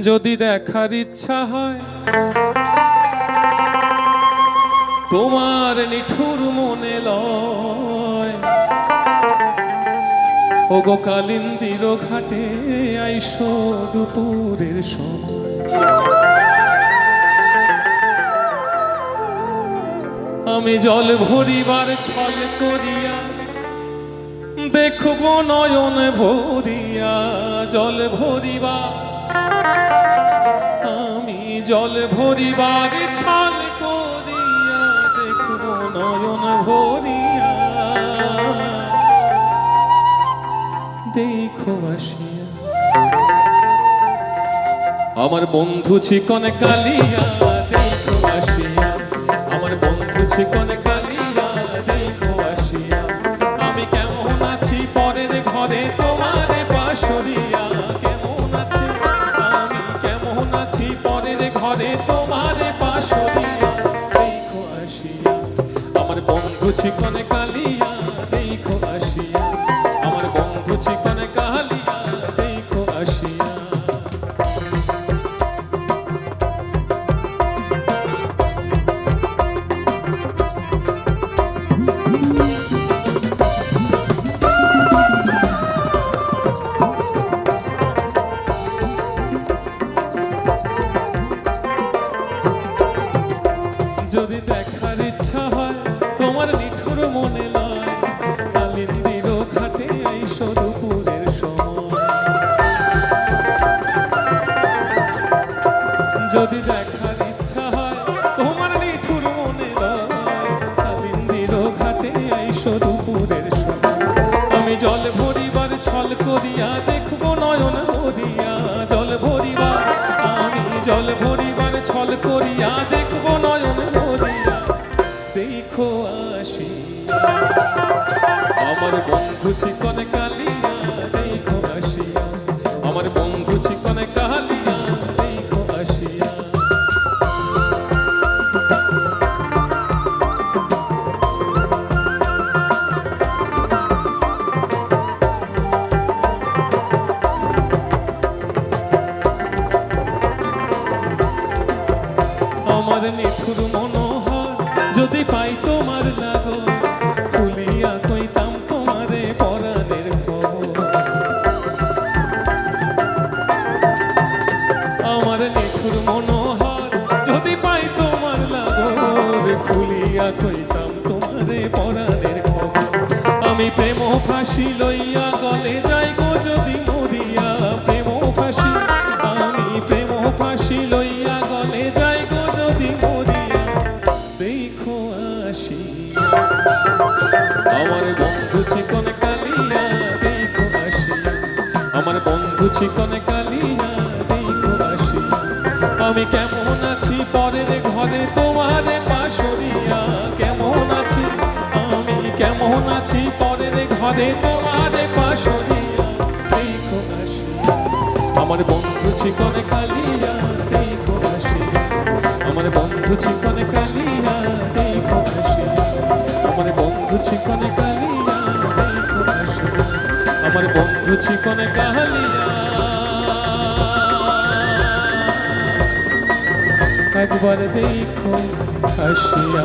যদি দেখার ইচ্ছা হয় তোমার নিঠুর মনে লয়, ওগো কালিন্দির ঘাটে আইসো দুপুরের সময়। আমি জল ভরিবার ছল করিয়া দেখব নয়ন ভরিয়া, জল ভরিবা আমি জল ভরিবার ছল করিয়া দেখব নয়ন ভরিয়া, দেখো আসিয়া আমার বন্ধু চিকন কালিয়া, দেখো আসিয়া আমার বন্ধু চিকন কালিয়া, দেখো আসিয়া আমি কেমন আছি পরের ঘরে তোমার পাশরিয়া, কেমন আছি আমি কেমন আছি পরের ঘরে তোমার পাশরিয়া, দেখো আসিয়া আমার বন্ধু চিকন কালিয়া, দেখো আসিয়া আমার বন্ধু চিকন কালিয়া, দেখো আসিয়া। যদি দেখার ইচ্ছা হয় তোমার নিঠুর মনে লয়, কালিন্দির ঘাটে আইসো দুপুরের সময়। যদি দেখার ইচ্ছা হয় তোমার নিঠুর মনে লয়, কালিন্দির ঘাটে আইসো দুপুরের সময়। আমি জল ভরিবার ছল করিয়া দেখব নয়ন ভরিয়া, জল ভরিবার আমি জল ভরিবার ছল করিয়া দেখব নয়ন ভরিয়া, দেখো আসি আমার বন্ধু চিকন কালিয়া, দেখো আসিয়া আমার বন্ধু চিকন কালিয়া, দেখো আসিয়া। আমার নিঠুর মনোহর যদি পাই তোমার লাগো, খুলিয়া কইতাম তোমারে পরাণের খবর। আমার নিঠুর মনোহর যদি পাই তোমার লাগো, খুলিয়া কইতাম তোমারে পরাণের খবর। আমি প্রেম ফাঁসি লইয়া গলে যাই গো যদি মরিয়া, প্রেম ফাঁসি আমি প্রেম ফাঁসি লইয়া গলে যাই গো যদি মরিয়া, দেখো আসি আমার বন্ধু চিকন কালিয়া, দেখো আসিয়া আমার বন্ধু চিকন কালিয়া, দেখো আসিয়া আমি কেমন আছি পরের ঘরে তোমার পাশরিয়া, কেমন আছি আমি কেমন আছি পরের ঘরে তোমার পাশরিয়া, দেখো আসিয়া আমার বন্ধু চিকন কালিয়া, দেখো আসিয়া আমার বন্ধু চিকন কালিয়া, দেখো আসিয়া আমার বন্ধু চিকন কালিয়া, দেখো আসিয়া আমার বন্ধু চিকন কালিয়া, একবার দেখো আসিয়া।